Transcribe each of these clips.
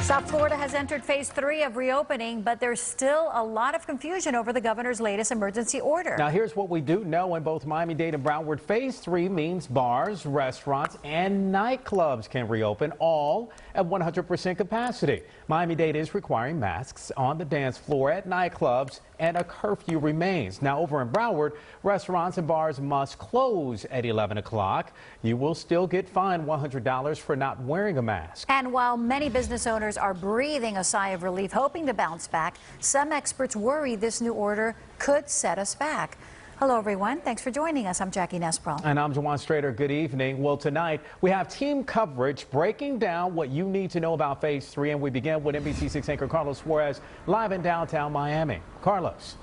South Florida has entered phase 3 of reopening, but there's still a lot of confusion over the governor's latest emergency order. Now, here's what we do know in both Miami-Dade and Broward. Phase 3 means bars, restaurants, and nightclubs can reopen, all at 100% capacity. Miami-Dade is requiring masks on the dance floor at nightclubs, and a curfew remains. Now, over in Broward, restaurants and bars must close at 11 o'clock. You will still get fined $100 for not wearing a mask. And while many business owners are breathing a sigh of relief, hoping to bounce back, some experts worry this new order could set us back. Hello, everyone. Thanks for joining us. I'm Jackie Nesprell. And I'm Jawan Strader. Good evening. Well, tonight we have team coverage breaking down what you need to know about phase 3. And we begin with NBC6 anchor Carlos Suarez live in downtown Miami. Carlos.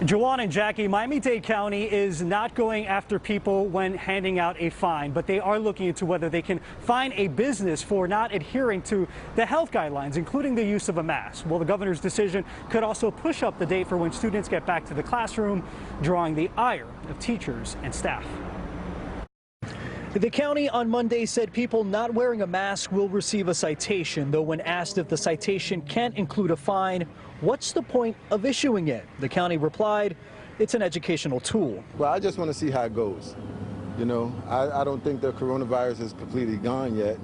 Jawan and Jackie, Miami-Dade County is not going after people when handing out a fine, but they are looking into whether they can fine a business for not adhering to the health guidelines, including the use of a mask. Well, the governor's decision could also push up the date for when students get back to the classroom, drawing the ire of teachers and staff. The county on Monday said people not wearing a mask will receive a citation, though when asked if the citation can't include a fine, what's the point of issuing it? The county replied, it's an educational tool. Well, I just want to see how it goes. You know, I don't think the coronavirus is completely gone yet.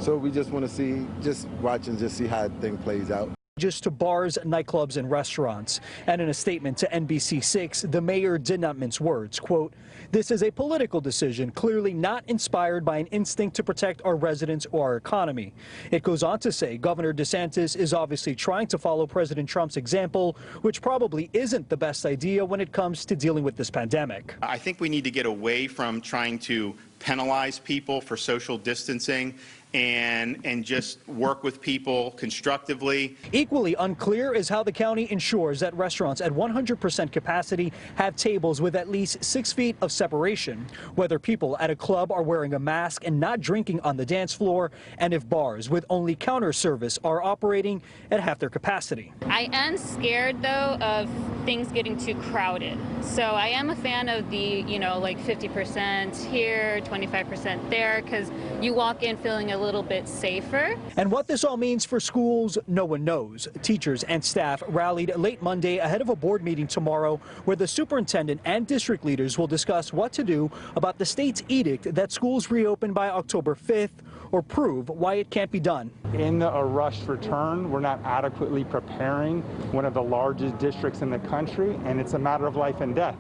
So we just want to see, just watch and just see how the thing plays out. Just to bars, nightclubs, and restaurants. And in a statement to NBC6, the mayor did not mince words. Quote, this is a political decision, clearly not inspired by an instinct to protect our residents or our economy. It goes on to say Governor DeSantis is obviously trying to follow President Trump's example, which probably isn't the best idea when it comes to dealing with this pandemic. I think we need to get away from trying to penalize people for social distancing and just work with people constructively. Equally unclear is how the county ensures that restaurants at 100% capacity have tables with at least 6 feet of separation, whether people at a club are wearing a mask and not drinking on the dance floor, and if bars with only counter service are operating at half their capacity. I am scared, though, of things getting too crowded. So I am a fan of the, like 50% here, 25% there, because you walk in feeling a little bit safer. And what this all means for schools, no one knows. Teachers and staff rallied late Monday ahead of a board meeting tomorrow where the superintendent and district leaders will discuss what to do about the state's edict that schools reopen by October 5th or prove why it can't be done. In a rushed return, we're not adequately preparing one of the largest districts in the country, and it's a matter of life and death.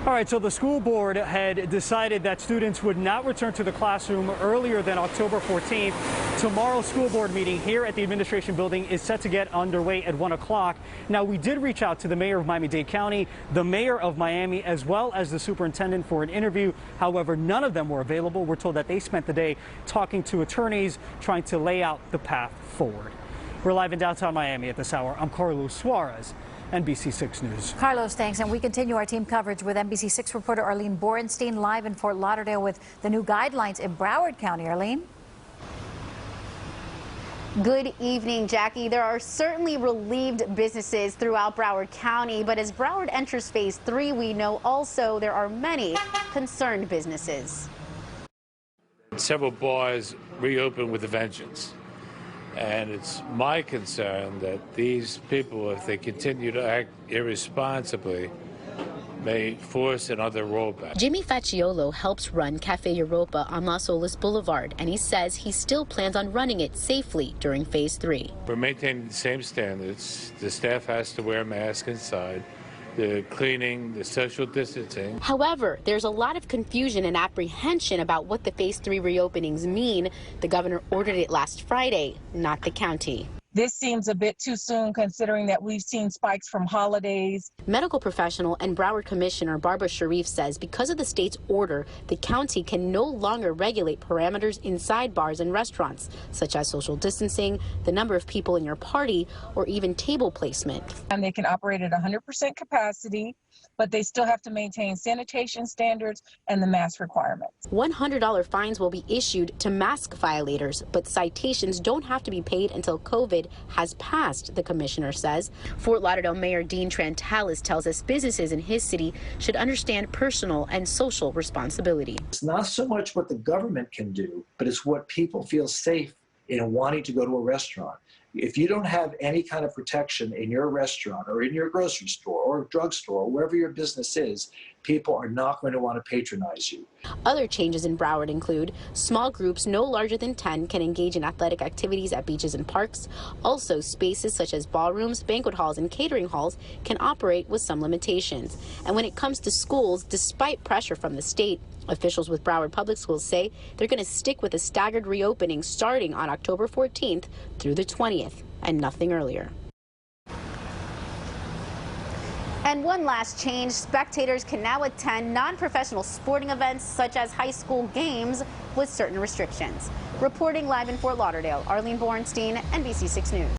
All right, so the school board had decided that students would not return to the classroom earlier than October 14th. Tomorrow's school board meeting here at the administration building is set to get underway at 1 o'clock. Now, we did reach out to the mayor of Miami-Dade County, the mayor of Miami, as well as the superintendent for an interview. However, none of them were available. We're told that they spent the day talking to attorneys, trying to lay out the path forward. We're live in downtown Miami at this hour. I'm Carlos Suarez, NBC6 News. Carlos, thanks. And we continue our team coverage with NBC6 reporter Arlene Borenstein live in Fort Lauderdale with the new guidelines in Broward County. Arlene? Good evening, Jackie. There are certainly relieved businesses throughout Broward County, but as Broward enters phase 3, we know also there are many concerned businesses. Several bars reopen with a vengeance. And it's my concern that these people, if they continue to act irresponsibly, may force another rollback. Jimmy Facciolo helps run Cafe Europa on Las Olas Boulevard, and he says he still plans on running it safely during phase 3. We're maintaining the same standards. The staff has to wear a mask inside. The cleaning, the social distancing. However, there's a lot of confusion and apprehension about what the phase 3 reopenings mean. The governor ordered it last Friday, not the county. This seems a bit too soon considering that we've seen spikes from holidays. Medical professional and Broward Commissioner Barbara Sharif says because of the state's order, the county can no longer regulate parameters inside bars and restaurants, such as social distancing, the number of people in your party, or even table placement. And they can operate at 100% capacity, but they still have to maintain sanitation standards and the mask requirements. $100 fines will be issued to mask violators, but citations don't have to be paid until COVID COVID has passed, the commissioner says. Fort Lauderdale Mayor Dean Trantalis tells us businesses in his city should understand personal and social responsibility. It's not so much what the government can do, but it's what people feel safe in wanting to go to a restaurant. If you don't have any kind of protection in your restaurant or in your grocery store or drugstore, or wherever your business is, people are not going to want to patronize you. Other changes in Broward include small groups no larger than 10 can engage in athletic activities at beaches and parks. Also, spaces such as ballrooms, banquet halls, and catering halls can operate with some limitations. And when it comes to schools, despite pressure from the state, officials with Broward Public Schools say they're going to stick with a staggered reopening starting on October 14th through the 20th and nothing earlier. And one last change, spectators can now attend non-professional sporting events such as high school games with certain restrictions. Reporting live in Fort Lauderdale, Arlene Borenstein, NBC6 News.